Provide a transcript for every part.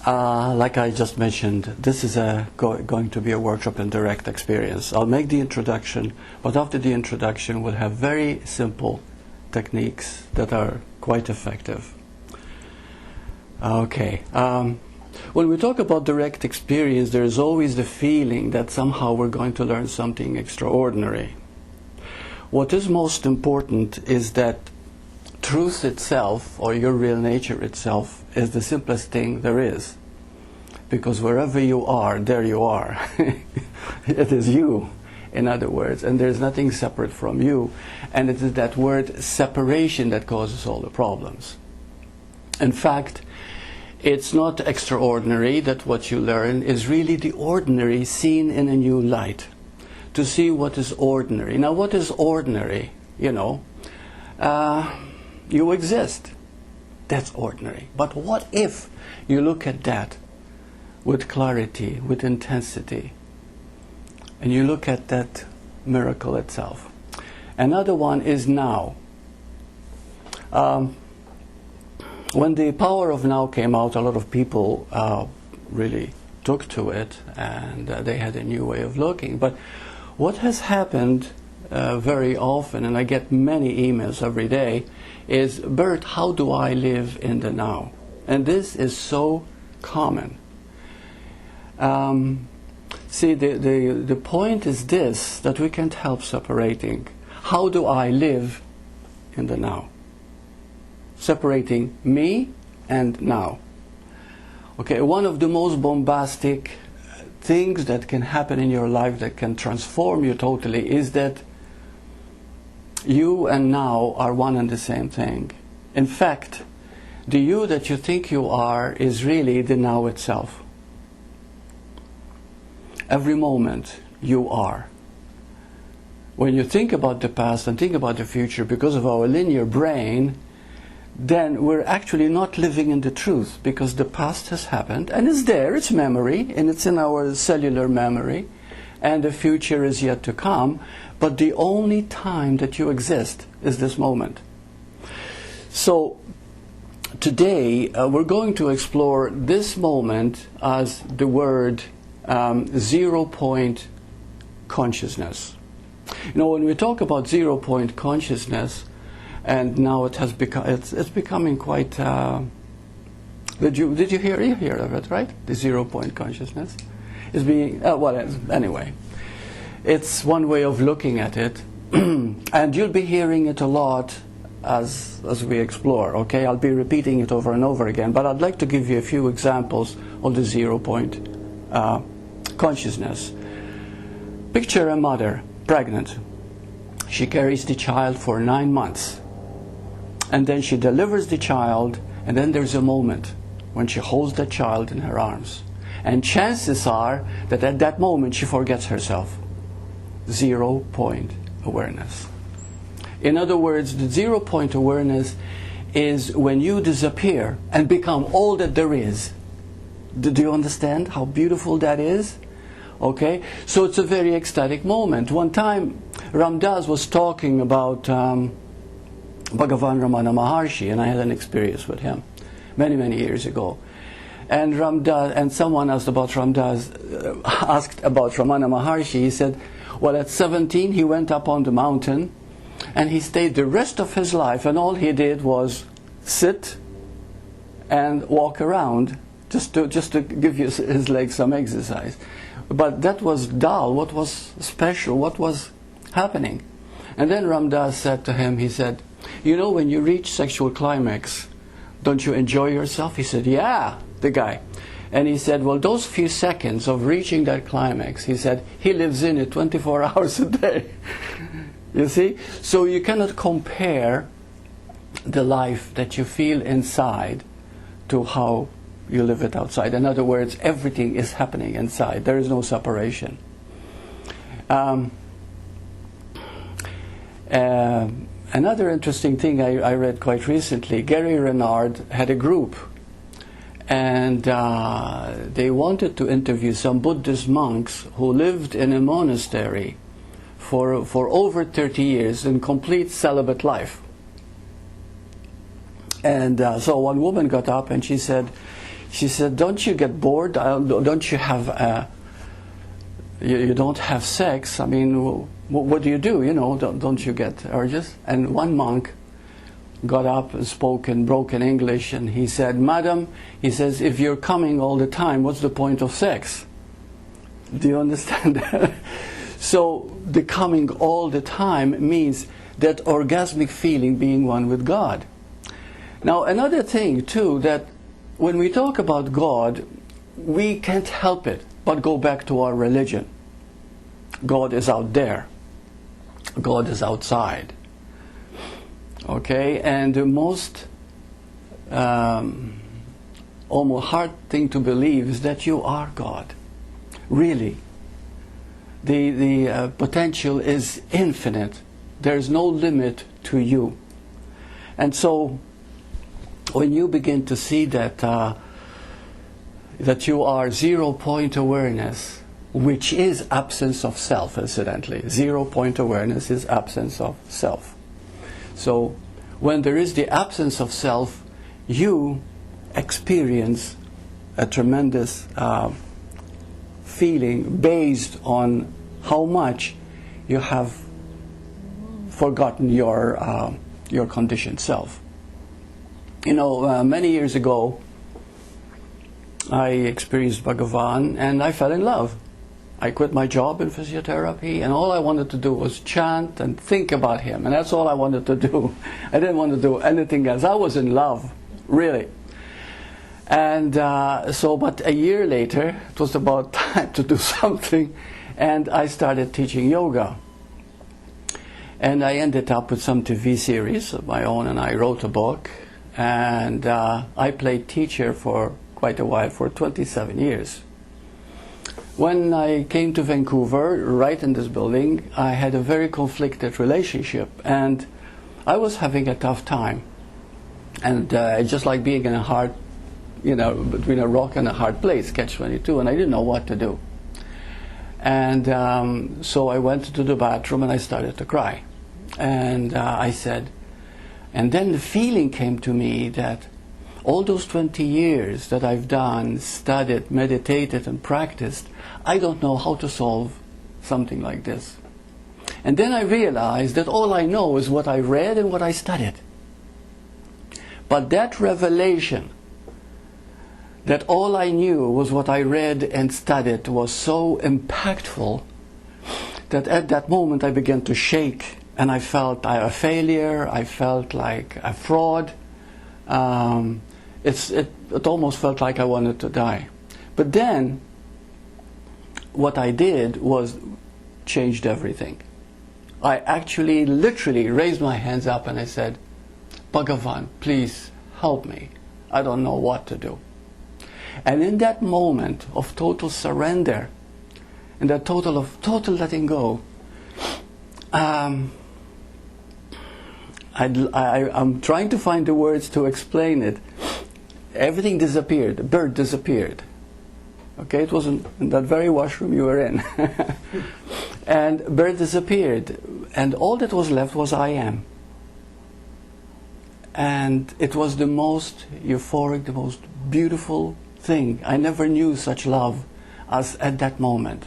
Like I just mentioned, this is going to be a workshop in direct experience. I'll make the introduction, but after the introduction we'll have very simple techniques that are quite effective. Okay. When we talk about direct experience, there is always the feeling that somehow we're going to learn something extraordinary. What is most important is that truth itself, or your real nature itself, is the simplest thing there is. Because wherever you are, there you are. It is you, in other words, and there's nothing separate from you. And it is that word separation that causes all the problems. In fact, it's not extraordinary that what you learn is really the ordinary seen in a new light. To see what is ordinary. Now, what is ordinary? You know, you exist. That's ordinary. But what if you look at that with clarity, with intensity, and you look at that miracle itself? Another one is now. When the power of now came out, a lot of people really took to it, and they had a new way of looking. But what has happened very often, and I get many emails every day, is, Burt, how do I live in the now? And this is so common. See, the point is this, that we can't help separating. How do I live in the now? Separating me and now. Okay, one of the most bombastic things that can happen in your life that can transform you totally is that you and now are one and the same thing. In fact, the you that you think you are is really the now itself. Every moment you are. When you think about the past and think about the future, because of our linear brain, then we're actually not living in the truth, because the past has happened and it's there, it's memory, and it's in our cellular memory, and the future is yet to come, but the only time that you exist is this moment. So today we're going to explore this moment as the word 0-point consciousness. You know, when we talk about 0-point consciousness, and now it has become, it's becoming quite. Did you hear of it, right? The 0-point consciousness is being anyway. It's one way of looking at it, and you'll be hearing it a lot as we explore. Okay, I'll be repeating it over and over again, but I'd like to give you a few examples of the 0-point consciousness. Picture a mother, pregnant. She carries the child for 9 months. And then she delivers the child, and then there's a moment when she holds the child in her arms. And chances are that at that moment she forgets herself. 0-point awareness. In other words, the 0-point awareness is when you disappear and become all that there is. Do you understand how beautiful that is? Okay, so it's a very ecstatic moment. One time Ram Dass was talking about Bhagavan Ramana Maharshi, and I had an experience with him many years ago. And Ram Dass, and someone asked about Ram Dass, asked about Ramana Maharshi. He said, well, at 17 he went up on the mountain and he stayed the rest of his life, and all he did was sit and walk around just to give his legs some exercise. But that was dull. What was special? What was happening? And then Ram Dass said to him, he said, you know, when you reach sexual climax, don't you enjoy yourself? He said, yeah, the guy. And he said, well, those few seconds of reaching that climax, he said, he lives in it 24 hours a day. You see? So you cannot compare the life that you feel inside to how you live it outside. In other words, everything is happening inside. There is no separation. Another interesting thing I read quite recently, Gary Renard had a group, and they wanted to interview some Buddhist monks who lived in a monastery for over 30 years in complete celibate life. And so one woman got up and she said, don't you get bored? Don't you have, you don't have sex? I mean, what do you do? You know, don't you get urges? And one monk got up and spoke in broken English, and he said, Madam, he says, if you're coming all the time, what's the point of sex? Do you understand? So the coming all the time means that orgasmic feeling, being one with God. Now another thing too, that when we talk about God, we can't help it but go back to our religion. God is out there. God is outside. Okay, and the most almost hard thing to believe is that you are God. Really. The potential is infinite. There's no limit to you. And so when you begin to see that that you are 0 point awareness, which is absence of self, incidentally. 0 point awareness is absence of self. So when there is the absence of self, you experience a tremendous feeling based on how much you have forgotten your conditioned self. You know, many years ago, I experienced Bhagavan and I fell in love. I quit my job in physiotherapy, and all I wanted to do was chant and think about him, and that's all I wanted to do. I didn't want to do anything else. I was in love, really. And but a year later, it was about time to do something, and I started teaching yoga. And I ended up with some TV series of my own, and I wrote a book, and I played teacher for quite a while, for 27 years. When I came to Vancouver, right in this building, I had a very conflicted relationship, and I was having a tough time. And just like being in a hard, you know, between a rock and a hard place, catch-22, and I didn't know what to do. And so I went to the bathroom and I started to cry. And I said, and then the feeling came to me that all those 20 years that I've done, studied, meditated, and practiced, I don't know how to solve something like this. And then I realized that all I know is what I read and what I studied. But that revelation, that all I knew was what I read and studied, was so impactful that at that moment I began to shake, and I felt a failure, I felt like a fraud. It almost felt like I wanted to die. But then what I did was changed everything. I actually literally raised my hands up and I said, Bhagavan, please help me. I don't know what to do. And in that moment of total surrender, in that total letting go, I'm trying to find the words to explain it. Everything disappeared. Burt disappeared. Okay, it was in that very washroom you were in. And Burt disappeared. And all that was left was I am. And it was the most euphoric, the most beautiful thing. I never knew such love as at that moment.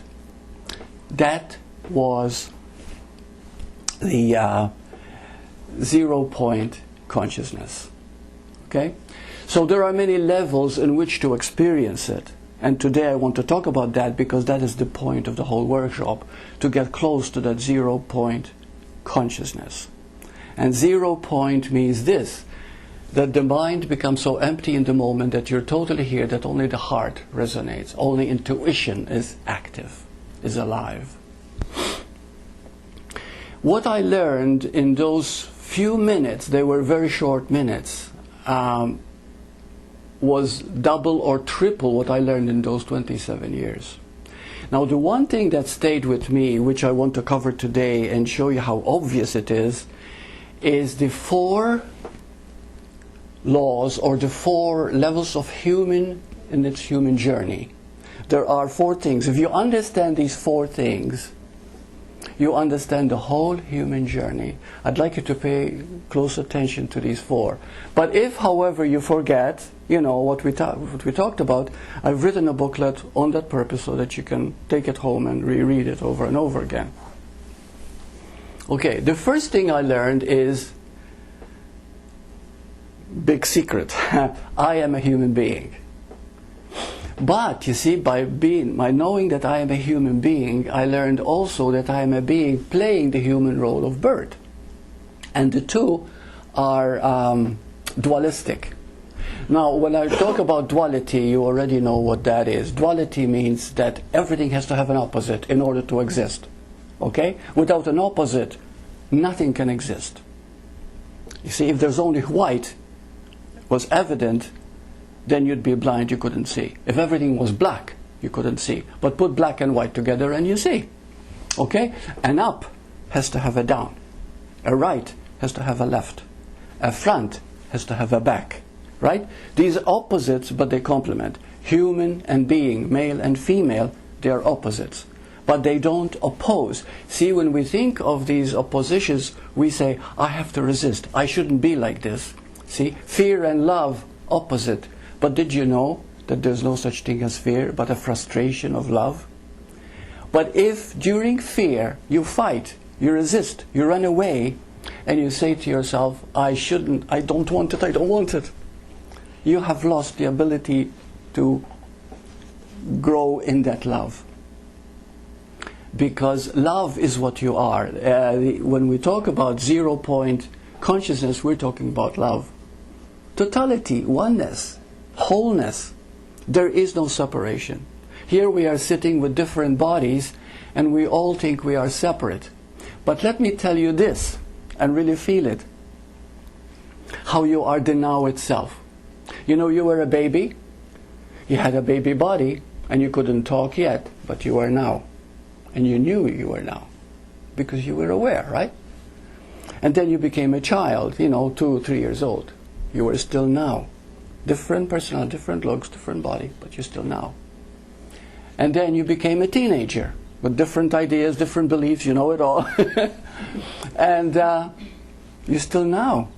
That was the 0 point consciousness. Okay? So there are many levels in which to experience it. And today I want to talk about that because that is the point of the whole workshop, to get close to that 0 point consciousness. And 0 point means this, that the mind becomes so empty in the moment that you're totally here, that only the heart resonates, only intuition is active, is alive. What I learned in those few minutes, they were very short minutes, was double or triple what I learned in those 27 years. Now the one thing that stayed with me, which I want to cover today and show you how obvious it is the 4 laws or the 4 levels of human in its human journey. There are 4 things. If you understand these 4 things, you understand the whole human journey. I'd like you to pay close attention to these four. But if, however, you forget, what we talked about, I've written a booklet on that purpose so that you can take it home and reread it over and over again. Okay, the first thing I learned is, big secret, I am a human being. But, you see, by knowing that I am a human being, I learned also that I am a being playing the human role of Burt. And the two are dualistic. Now, when I talk about duality, you already know what that is. Duality means that everything has to have an opposite in order to exist. Okay? Without an opposite, nothing can exist. You see, if there's only white was evident, then you'd be blind, you couldn't see. If everything was black, you couldn't see. But put black and white together and you see. Okay? An up has to have a down. A right has to have a left. A front has to have a back. Right? These are opposites, but they complement. Human and being, male and female, they are opposites. But they don't oppose. See, when we think of these oppositions, we say, I have to resist. I shouldn't be like this. See? Fear and love, opposite. But did you know that there's no such thing as fear, but a frustration of love? But if during fear you fight, you resist, you run away, and you say to yourself, I don't want it, you have lost the ability to grow in that love. Because love is what you are. When we talk about 0-point consciousness, we're talking about love. Totality, oneness, wholeness. There is no separation. Here we are sitting with different bodies and we all think we are separate. But let me tell you this, and really feel it, how you are the now itself. You were a baby, you had a baby body, and you couldn't talk yet, but you are now. And you knew you were now, because you were aware, right? And then you became a child, 2 or 3 years old. You were still now. Different personality, different looks, different body, but you're still now. And then you became a teenager with different ideas, different beliefs, you know it all. And you're still now.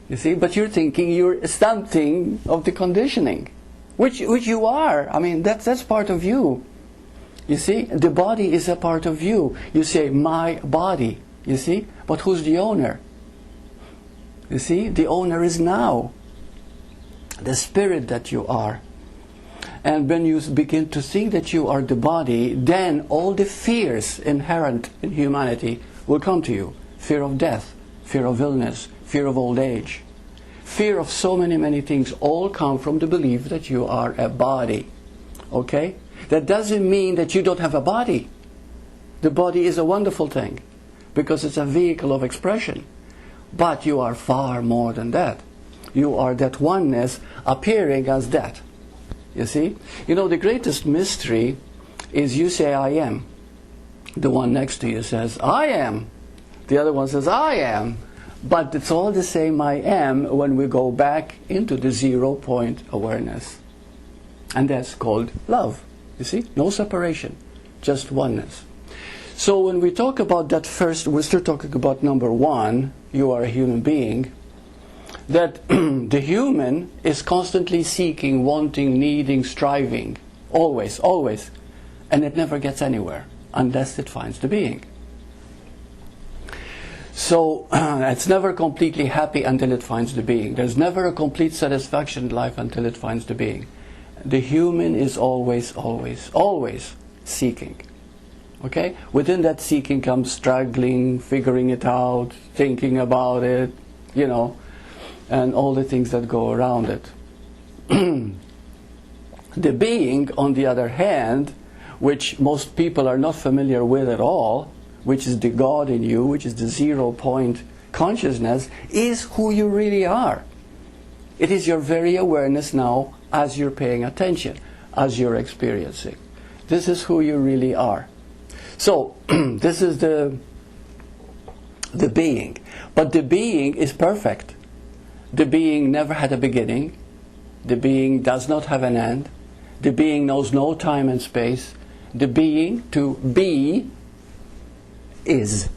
You see, but you're thinking you're something of the conditioning, which you are. I mean, that's part of you. You see, the body is a part of you. You say, my body, you see, but who's the owner? You see, the owner is now. The spirit that you are. And when you begin to think that you are the body, then all the fears inherent in humanity will come to you. Fear of death, fear of illness, fear of old age. Fear of so many things all come from the belief that you are a body. Okay? That doesn't mean that you don't have a body. The body is a wonderful thing because it's a vehicle of expression. But you are far more than that. You are that oneness appearing as that. You see? The greatest mystery is you say, I am. The one next to you says, I am. The other one says, I am. But it's all the same I am when we go back into the 0-point awareness. And that's called love. You see? No separation. Just oneness. So when we talk about that first, we're still talking about number 1, you are a human being. That the human is constantly seeking, wanting, needing, striving. Always, always. And it never gets anywhere unless it finds the being. So it's never completely happy until it finds the being. There's never a complete satisfaction in life until it finds the being. The human is always, always, always seeking. Okay? Within that seeking comes struggling, figuring it out, thinking about it, and all the things that go around it. The being, on the other hand, which most people are not familiar with at all, which is the God in you, which is the 0-point consciousness, is who you really are. It is your very awareness now as you're paying attention, as you're experiencing. This is who you really are. So, this is the being. But the being is perfect. The being never had a beginning. The being does not have an end. The being knows no time and space. The being, to be, is.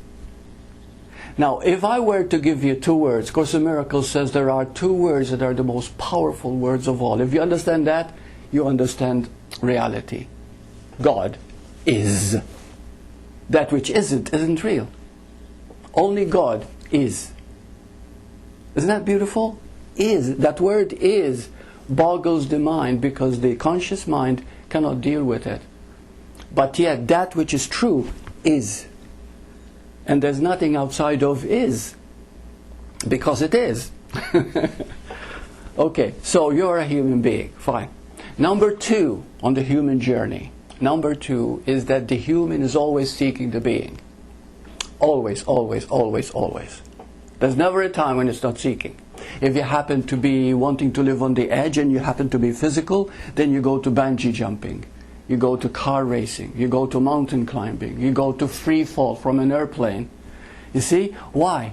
Now, if I were to give you two words, Course in Miracles says there are two words that are the most powerful words of all. If you understand that, you understand reality. God is. That which isn't real. Only God is. Isn't that beautiful? Is. That word is boggles the mind because the conscious mind cannot deal with it. But yet that which is true is. And there's nothing outside of is, because it is. Okay, so you're a human being, fine. Number two on the human journey. Number two is that the human is always seeking the being. Always, always, always, always. There's never a time when it's not seeking. If you happen to be wanting to live on the edge and you happen to be physical, then you go to bungee jumping. You go to car racing, you go to mountain climbing, you go to free fall from an airplane. You see? Why?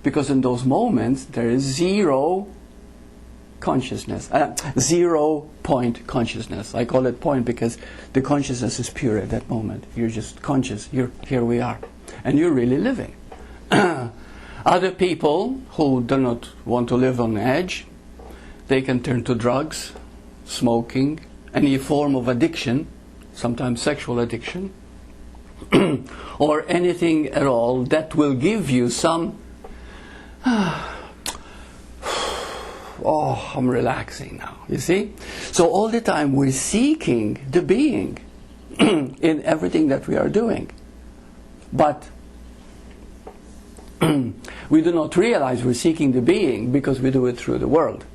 Because in those moments there is zero consciousness, 0 point consciousness. I call it point because the consciousness is pure at that moment. You're just conscious. Here we are. And you're really living. Other people who do not want to live on edge, they can turn to drugs, smoking, any form of addiction, sometimes sexual addiction, or anything at all that will give you some, oh, I'm relaxing now, you see? So all the time we're seeking the being in everything that we are doing. But we do not realize we're seeking the being because we do it through the world.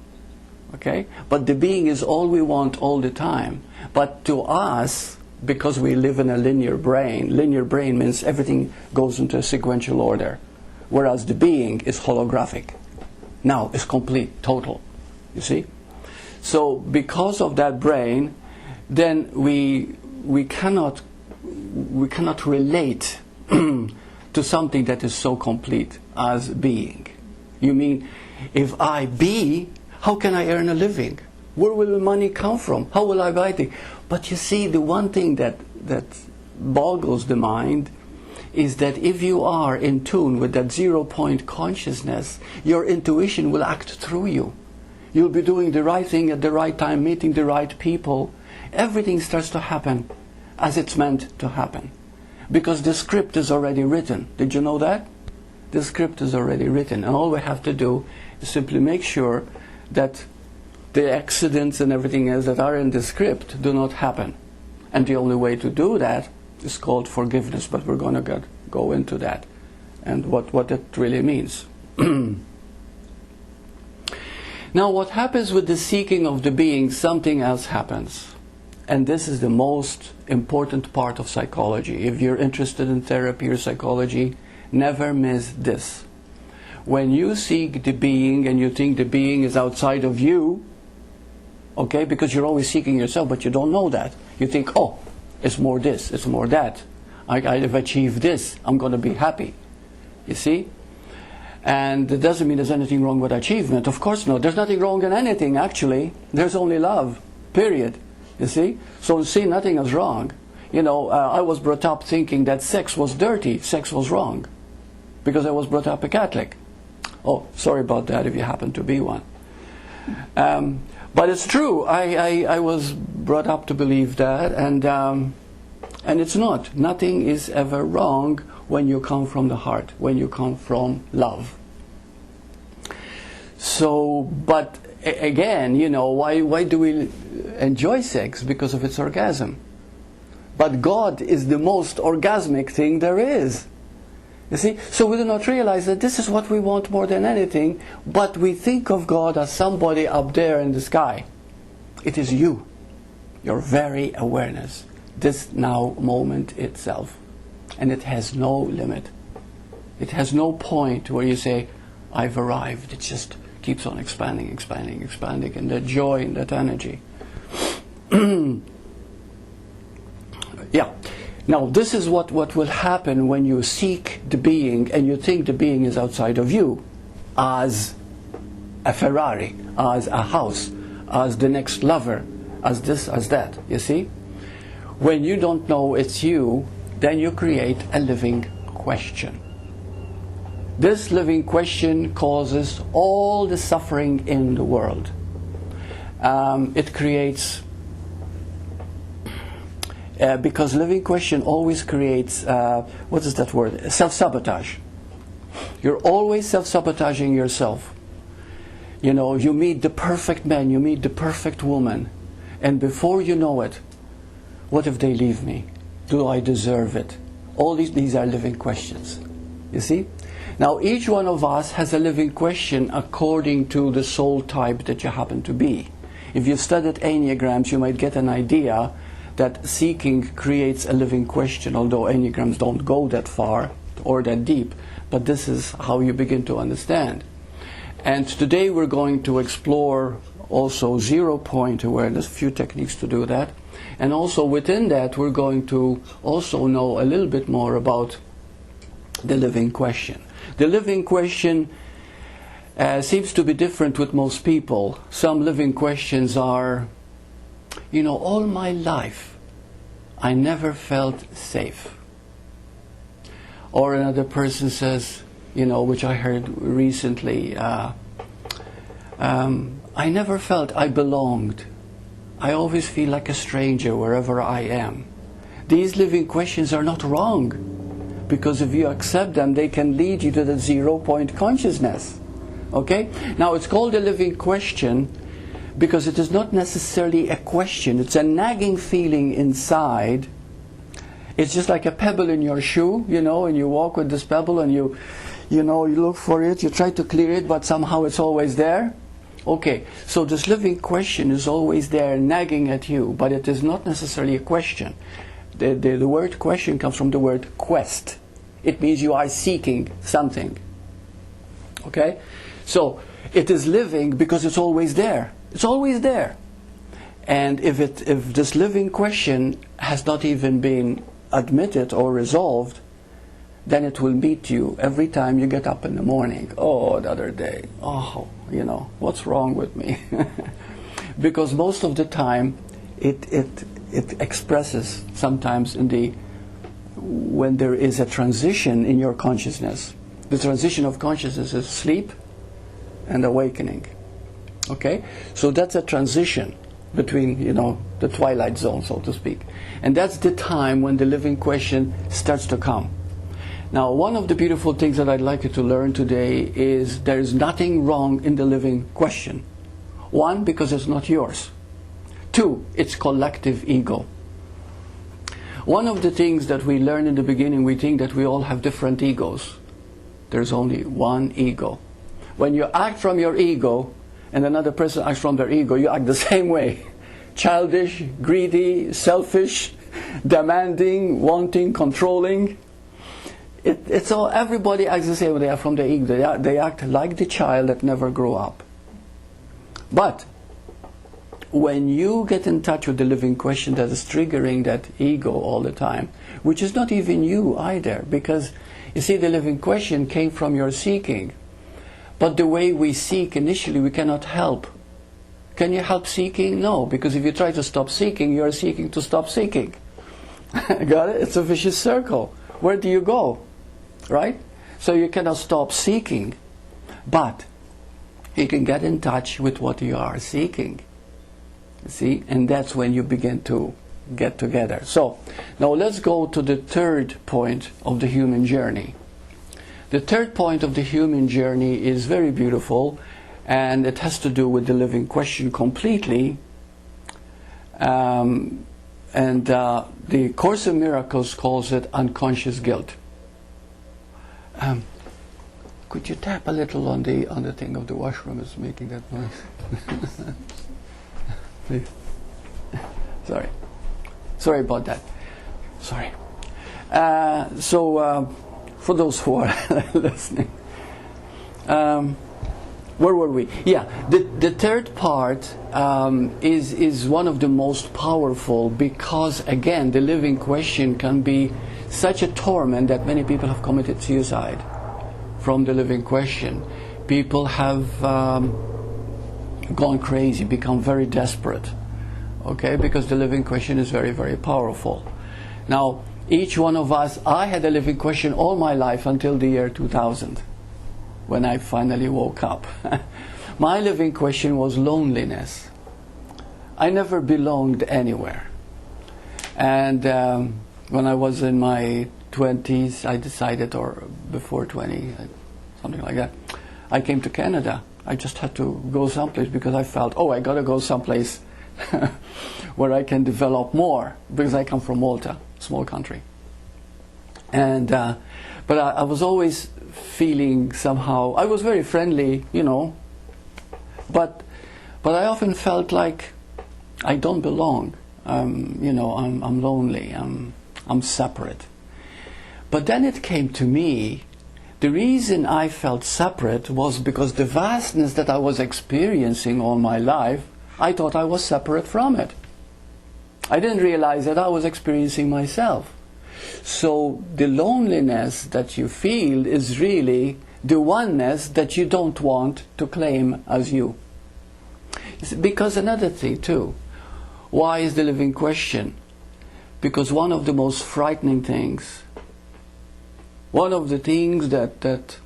Okay? But the being is all we want all the time. But to us, because we live in a linear brain means everything goes into a sequential order. Whereas the being is holographic. Now, it's complete, total. You see? So, because of that brain, then we cannot relate to something that is so complete as being. You mean, if I be, how can I earn a living? Where will the money come from? How will I buy things? But you see, the one thing that boggles the mind is that if you are in tune with that 0 point consciousness, your intuition will act through you. You'll be doing the right thing at the right time, meeting the right people. Everything starts to happen as it's meant to happen. Because the script is already written. Did you know that? The script is already written. And all we have to do is simply make sure that the accidents and everything else that are in the script do not happen. And the only way to do that is called forgiveness. But we're going to go into that and what it really means. Now what happens with the seeking of the being, something else happens. And this is the most important part of psychology. If you're interested in therapy or psychology, never miss this. When you seek the being and you think the being is outside of you, okay, because you're always seeking yourself, but you don't know that. You think, oh, it's more this, it's more that. I've achieved this, I'm going to be happy. You see? And it doesn't mean there's anything wrong with achievement. Of course not. There's nothing wrong in anything, actually. There's only love, period. You see? So see, nothing is wrong. You know, I was brought up thinking that sex was dirty, sex was wrong. Because I was brought up a Catholic. Oh, sorry about that if you happen to be one. But it's true. I was brought up to believe that, and it's not. Nothing is ever wrong when you come from the heart, when you come from love. So, but again, you know, why do we enjoy sex? Because of its orgasm. But God is the most orgasmic thing there is. You see? So we do not realize that this is what we want more than anything, but we think of God as somebody up there in the sky. It is you, your very awareness, this now moment itself. And it has no limit. It has no point where you say, I've arrived. It just keeps on expanding, expanding, expanding, and that joy and that energy. Yeah. Now, this is what will happen when you seek the being and you think the being is outside of you, as a Ferrari, as a house, as the next lover, as this, as that, you see? When you don't know it's you, then you create a living question. This living question causes all the suffering in the world. It creates, because living question always creates, what is that word? Self-sabotage. You're always self-sabotaging yourself. You know, you meet the perfect man, you meet the perfect woman, and before you know it, what if they leave me? Do I deserve it? All these are living questions. You see? Now each one of us has a living question according to the soul type that you happen to be. If you've studied Enneagrams, you might get an idea that seeking creates a living question, although Enneagrams don't go that far or that deep. But this is how you begin to understand. And today we're going to explore also 0-point awareness, a few techniques to do that. And also within that we're going to also know a little bit more about the living question. The living question seems to be different with most people. Some living questions are, you know, all my life I never felt safe. Or another person says, you know, which I heard recently, I never felt I belonged. I always feel like a stranger wherever I am. These living questions are not wrong, because if you accept them, they can lead you to the 0-point consciousness. Okay? Now it's called a living question because it is not necessarily a question. It's a nagging feeling inside. It's just like a pebble in your shoe, you know, and you walk with this pebble and you look for it, you try to clear it, but somehow it's always there. Okay, so this living question is always there nagging at you, but it is not necessarily a question. The word question comes from the word quest. It means you are seeking something. Okay? So it is living because it's always there. It's always there. And if this living question has not even been admitted or resolved, then it will meet you every time you get up in the morning. Oh, the other day. Oh, you know, what's wrong with me? Because most of the time it expresses sometimes when there is a transition in your consciousness. The transition of consciousness is sleep and awakening. Okay? So that's a transition between, you know, the twilight zone, so to speak. And that's the time when the living question starts to come. Now, one of the beautiful things that I'd like you to learn today is there is nothing wrong in the living question. One, because it's not yours. Two, it's collective ego. One of the things that we learn in the beginning, we think that we all have different egos. There's only one ego. When you act from your ego and another person acts from their ego, you act the same way. Childish, greedy, selfish, demanding, wanting, controlling. It's all, everybody acts the same way. They are from their ego. They act like the child that never grew up. But when you get in touch with the living question that is triggering that ego all the time, which is not even you either, because you see, the living question came from your seeking. But the way we seek initially, we cannot help. Can you help seeking? No, because if you try to stop seeking, you are seeking to stop seeking. Got it? It's a vicious circle. Where do you go? Right? So you cannot stop seeking, but you can get in touch with what you are seeking. See? And that's when you begin to get together. So, now let's go to the third point of the human journey. The third point of the human journey is very beautiful, and it has to do with the living question completely. The Course in Miracles calls it unconscious guilt. Could you tap a little on the thing of the washroom? It's making that noise. Please. Sorry about that. Sorry. For those who are listening, where were we? Yeah, the third part is one of the most powerful, because again, the living question can be such a torment that many people have committed suicide from the living question. People have gone crazy, become very desperate, okay, because the living question is very, very powerful. Now, Each one of us, I had a living question all my life until the year 2000, when I finally woke up. My living question was loneliness. I never belonged anywhere. And when I was in my 20s, I decided, or before 20, something like that, I came to Canada. I just had to go someplace because I felt, oh, I got to go someplace where I can develop more, because I come from Malta, small country. And but I was always feeling somehow, I was very friendly, you know, but I often felt like I don't belong. You know, I'm lonely. I'm separate. But then it came to me, the reason I felt separate was because the vastness that I was experiencing all my life, I thought I was separate from it. I didn't realize that I was experiencing myself. So the loneliness that you feel is really the oneness that you don't want to claim as you. Because another thing too, why is the living question? Because one of the most frightening things, one of the things that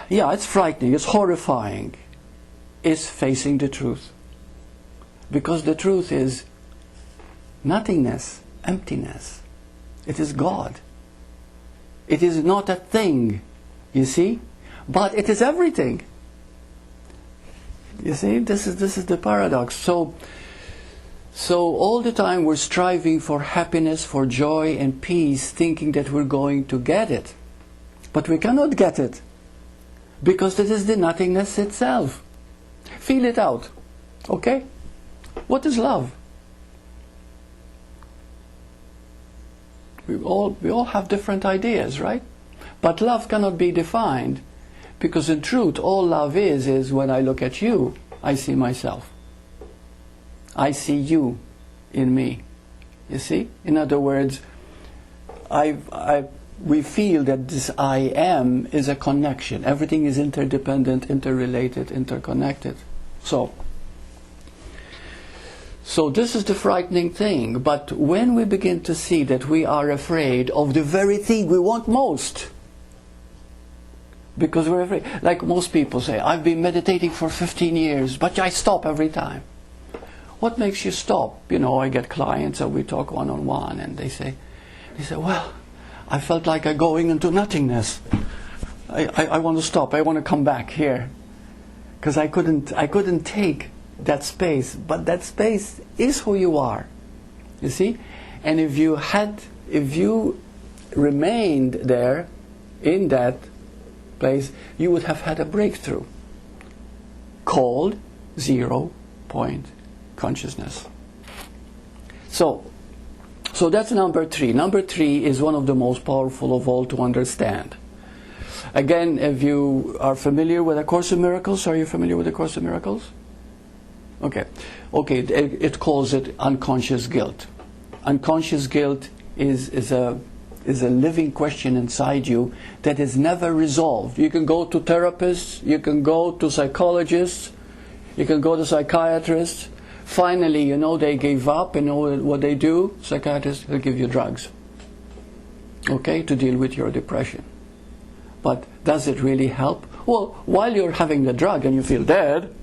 yeah, it's frightening, it's horrifying, is facing the truth. Because the truth is nothingness, emptiness. It is God. It is not a thing, you see, but it is everything. You see, this is the paradox. So all the time we're striving for happiness, for joy and peace, thinking that we're going to get it. But we cannot get it, because it is the nothingness itself. Feel it out. Okay? What is love? We all have different ideas, right? But love cannot be defined, because in truth all love is when I look at you, I see myself. I see you in me. You see? In other words, we feel that this I am is a connection. Everything is interdependent, interrelated, interconnected. So this is the frightening thing. But when we begin to see that we are afraid of the very thing we want most, because we're afraid, like most people say, I've been meditating for 15 years, but I stop every time. What makes you stop? You know, I get clients and we talk one-on-one, and they say, well, I felt like I'm going into nothingness. I want to stop. I want to come back here, because I couldn't take that space. But that space is who you are. You see, and if you remained there in that place, you would have had a breakthrough called 0-point consciousness. So that's number 3. Number 3 is one of the most powerful of all to understand. Again, if you are familiar with A Course in Miracles, are you familiar with A Course in Miracles? Okay. It calls it unconscious guilt. Unconscious guilt is a living question inside you that is never resolved. You can go to therapists, you can go to psychologists, you can go to psychiatrists. Finally, you know, they gave up, and know what they do? Psychiatrists will give you drugs, okay, to deal with your depression. But does it really help? Well, while you're having the drug and you feel dead,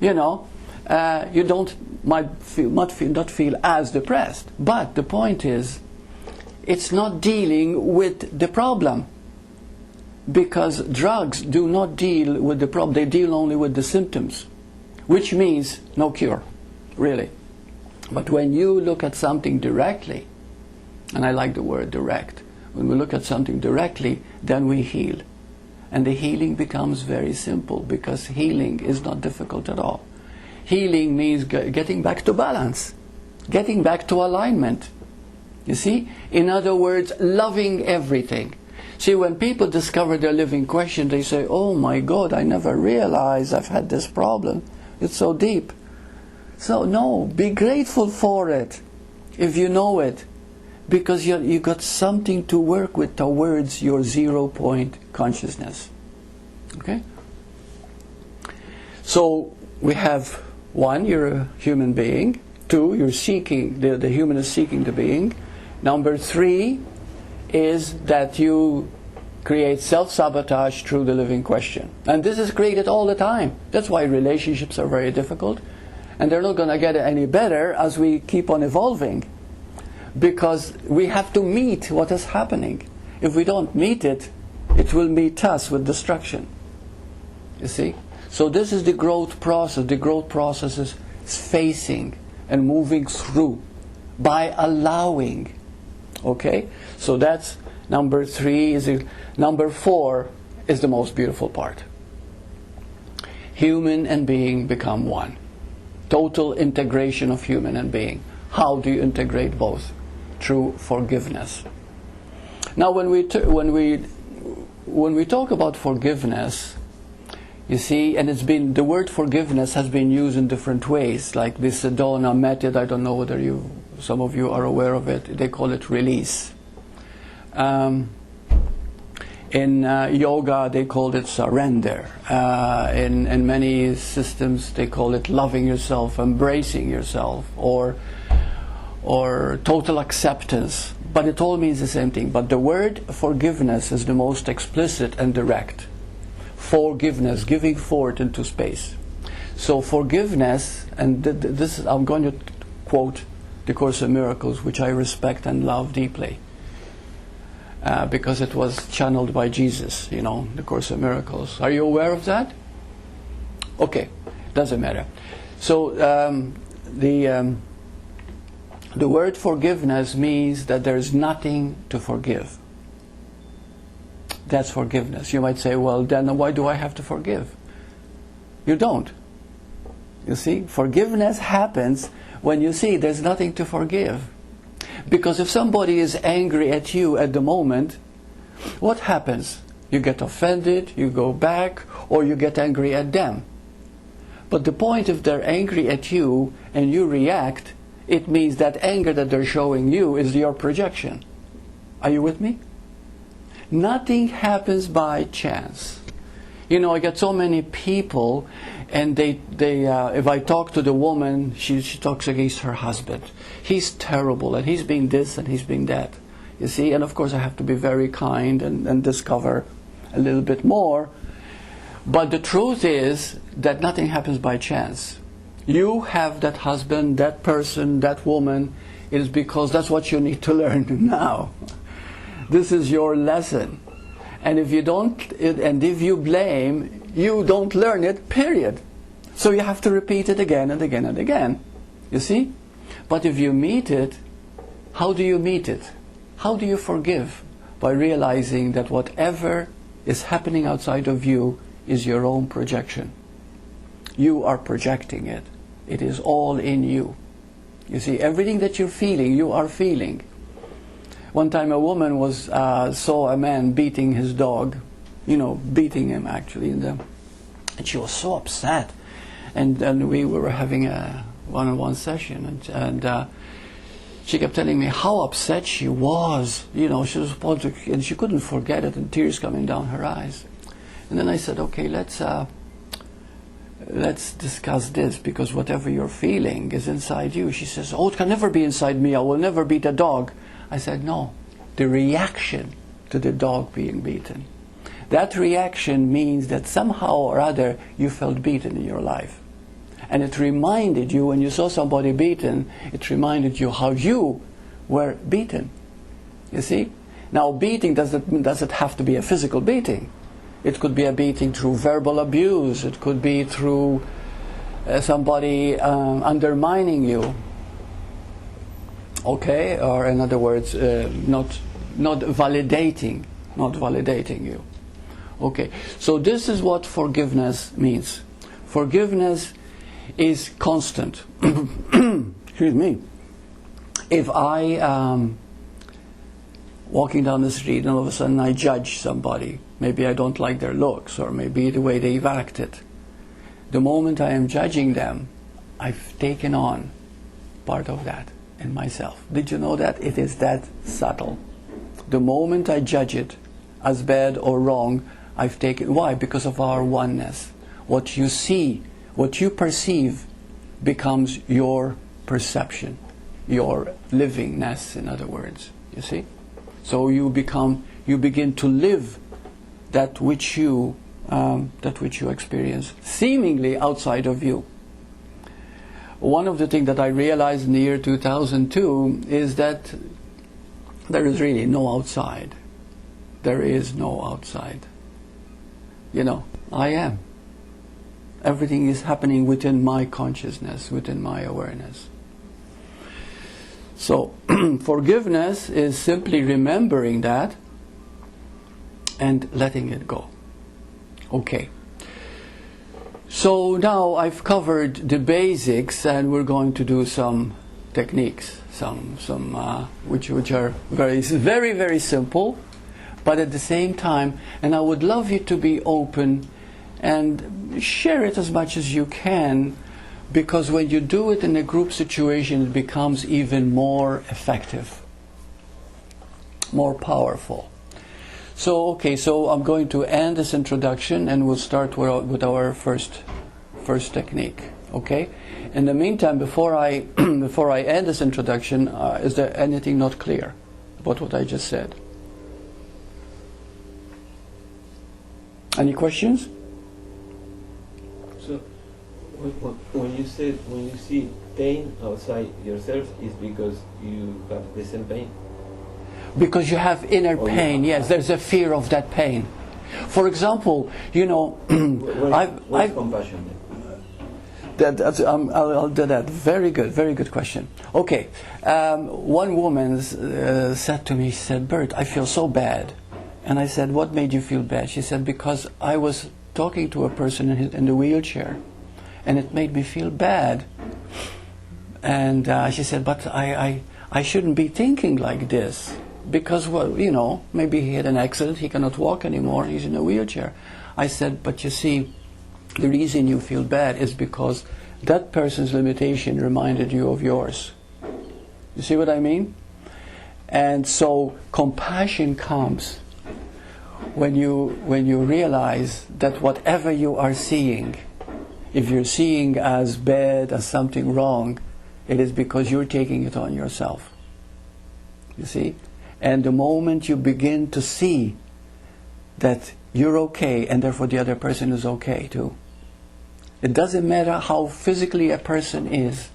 you know, you not feel as depressed. But the point is, it's not dealing with the problem, because drugs do not deal with the problem. They deal only with the symptoms, which means no cure, really. But when you look at something directly, and I like the word direct, when we look at something directly, then we heal. And the healing becomes very simple, because healing is not difficult at all. Healing means getting back to balance, getting back to alignment. You see? In other words, loving everything. See, when people discover their living question, they say, oh my God, I never realized I've had this problem. It's so deep. So no, be grateful for it if you know it, because you got something to work with towards your 0-point consciousness. Okay? So we have 1, you're a human being. 2, you're seeking, the human is seeking the being. Number 3 is that you create self-sabotage through the living question. And this is created all the time. That's why relationships are very difficult. And they're not going to get any better as we keep on evolving. Because we have to meet what is happening. If we don't meet it, it will meet us with destruction. You see? So this is the growth process. The growth process is facing and moving through by allowing. Okay? So that's number 3. Number 4 is the most beautiful part. Human and being become one. Total integration of human and being. How do you integrate both? Through forgiveness. Now when we talk about forgiveness, you see, and the word forgiveness has been used in different ways, like this Sedona method. I don't know whether some of you are aware of it. They call it release. In yoga, they call it surrender. In many systems, they call it loving yourself, embracing yourself, or total acceptance. But it all means the same thing. But the word forgiveness is the most explicit and direct. Forgiveness, giving forth into space. So forgiveness, and I'm going to quote the Course in Miracles, which I respect and love deeply. Because it was channeled by Jesus, the Course in Miracles. Are you aware of that? Okay, doesn't matter. So the word forgiveness means that there is nothing to forgive. That's forgiveness. You might say, well, then why do I have to forgive? You don't. You see, forgiveness happens when you see there's nothing to forgive. Because if somebody is angry at you at the moment, what happens? You get offended, you go back, or you get angry at them. But the point, if they're angry at you and you react, it means that anger that they're showing you is your projection. Are you with me? Nothing happens by chance. I get so many people, and they if I talk to the woman, she talks against her husband. He's terrible, and he's being this, and he's being that. You see, and of course I have to be very kind and discover a little bit more. But the truth is that nothing happens by chance. You have that husband, that person, that woman. It is because that's what you need to learn now. This is your lesson. And if you don't, and if you blame, you don't learn it, period. So you have to repeat it again and again and again. You see? But if you meet it, how do you meet it? How do you forgive? By realizing that whatever is happening outside of you is your own projection. You are projecting it. It is all in you. You see, everything that you're feeling, you are feeling. One time a woman saw a man beating his dog, beating him actually, and she was so upset. And we were having a one-on-one session, and she kept telling me how upset she was. She was supposed to, and she couldn't forget it, and tears coming down her eyes. And then I said, okay, let's discuss this, because whatever you're feeling is inside you. She says, oh, it can never be inside me. I will never beat a dog. I said, no, the reaction to the dog being beaten. That reaction means that somehow or other you felt beaten in your life. And it reminded you, when you saw somebody beaten, it reminded you how you were beaten. You see? Now, beating doesn't have to be a physical beating. It could be a beating through verbal abuse. It could be through somebody undermining you. Okay, or in other words, not validating you. Okay, so this is what forgiveness means. Forgiveness is constant. Excuse me. If I walking down the street and all of a sudden I judge somebody, maybe I don't like their looks, or maybe the way they've acted. The moment I am judging them, I've taken on part of that in myself. Did you know that? It is that subtle. The moment I judge it as bad or wrong, I've taken... Why? Because of our oneness. What you see, what you perceive becomes your perception, your livingness, in other words. You see? So you begin to live that which you experience, seemingly outside of you. One of the things that I realized in the year 2002 is that there is really no outside. There is no outside. You know, I am. Everything is happening within my consciousness, within my awareness. So, forgiveness is simply remembering that and letting it go. Okay. So now I've covered the basics, and we're going to do some techniques, which are very, very simple, but at the same time, and I would love you to be open and share it as much as you can, because when you do it in a group situation, it becomes even more effective, more powerful. So, okay, so I'm going to end this introduction, and we'll start with our first technique. Okay. In the meantime, before I end this introduction, is there anything not clear about what I just said? Any questions? So, when you see pain outside yourself, is because you have the same pain? Because you have inner pain, yes, there's a fear of that pain. For example, you know, what's compassion? I'll do that. Very good question. Okay, one woman said to me, she said, "Burt, I feel so bad." And I said, "What made you feel bad?" She said, "Because I was talking to a person in the wheelchair, and it made me feel bad." And she said, "But I shouldn't be thinking like this. Because, well, you know, maybe he had an accident, he cannot walk anymore, he's in a wheelchair." I said, "But you see, the reason you feel bad is because that person's limitation reminded you of yours." You see what I mean? And so compassion comes when you realize that whatever you are seeing, if you're seeing as bad, as something wrong, it is because you're taking it on yourself. You see? And the moment you begin to see that you're okay, and therefore the other person is okay too. It doesn't matter how physically a person is.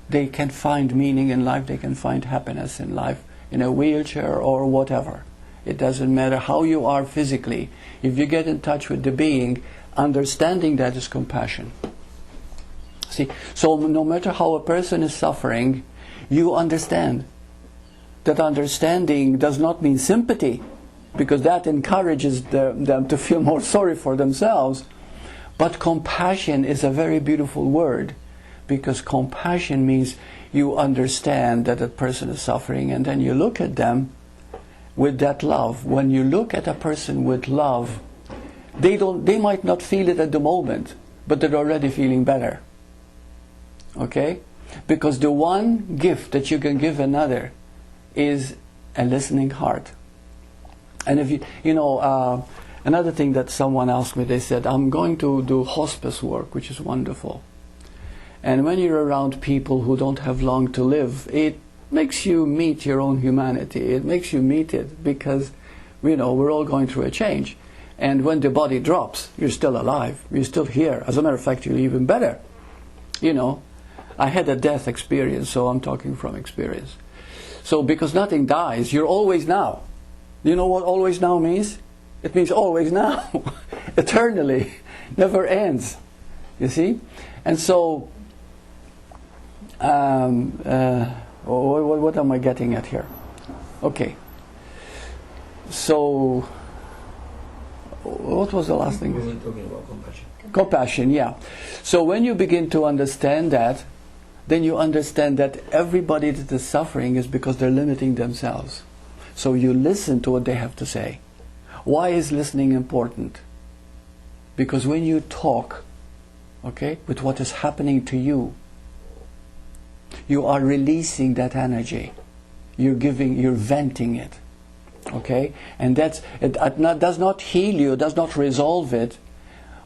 They can find meaning in life, they can find happiness in life, in a wheelchair or whatever. It doesn't matter how you are physically. If you get in touch with the being, understanding that is compassion. See, so no matter how a person is suffering, you understand. That understanding does not mean sympathy, because that encourages them to feel more sorry for themselves. But compassion is a very beautiful word, because compassion means you understand that a person is suffering, and then you look at them with that love. When you look at a person with love, they might not feel it at the moment, but they're already feeling better. Okay? Because the one gift that you can give another is a listening heart. And if you know, another thing that someone asked me, they said, "I'm going to do hospice work," which is wonderful. And when you're around people who don't have long to live, it makes you meet your own humanity. It makes you meet it, because, you know, we're all going through a change. And when the body drops, you're still alive. You're still here. As a matter of fact, you're even better. You know, I had a death experience, so I'm talking from experience. So because nothing dies, you're always now. You know what always now means? It means always now. Eternally. Never ends. You see? And so, what am I getting at here? Okay. So, what was the last thing? We were talking about compassion. Compassion, yeah. So when you begin to understand that, then you understand that everybody that is suffering is because they're limiting themselves. So you listen to what they have to say. Why is listening important? Because when you talk, okay, with what is happening to you, you are releasing that energy. You're venting it. Okay? And it does not heal you, does not resolve it,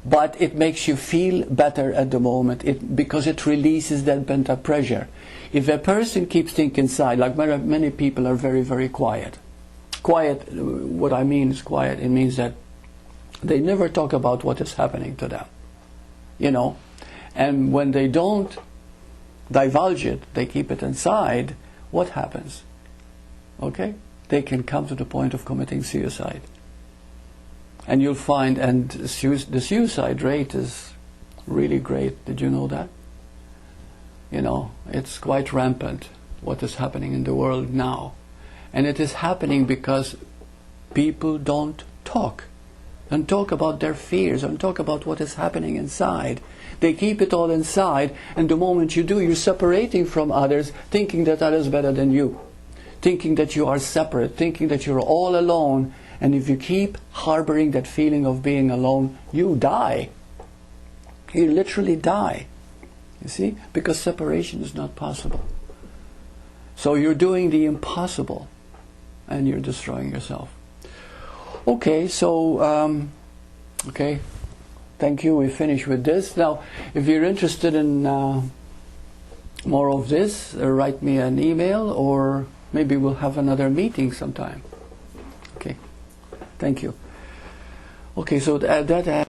but it makes you feel better at the moment because it releases that pent-up pressure. If a person keeps things inside, like many people are very, very quiet. Quiet, what I mean is quiet, it means that they never talk about what is happening to them. You know? And when they don't divulge it, they keep it inside, what happens? Okay? They can come to the point of committing suicide. And you'll find, and the suicide rate is really great. Did you know that? You know, it's quite rampant what is happening in the world now. And it is happening because people don't talk. And talk about their fears and talk about what is happening inside. They keep it all inside, and the moment you do, you're separating from others, thinking that others are better than you. Thinking that you are separate, thinking that you're all alone. And if you keep harboring that feeling of being alone, you die. You literally die. You see? Because separation is not possible. So you're doing the impossible, and you're destroying yourself. Okay, so, okay, thank you. We finish with this. Now, if you're interested in more of this, write me an email, or maybe we'll have another meeting sometime. Okay, thank you. Okay, so that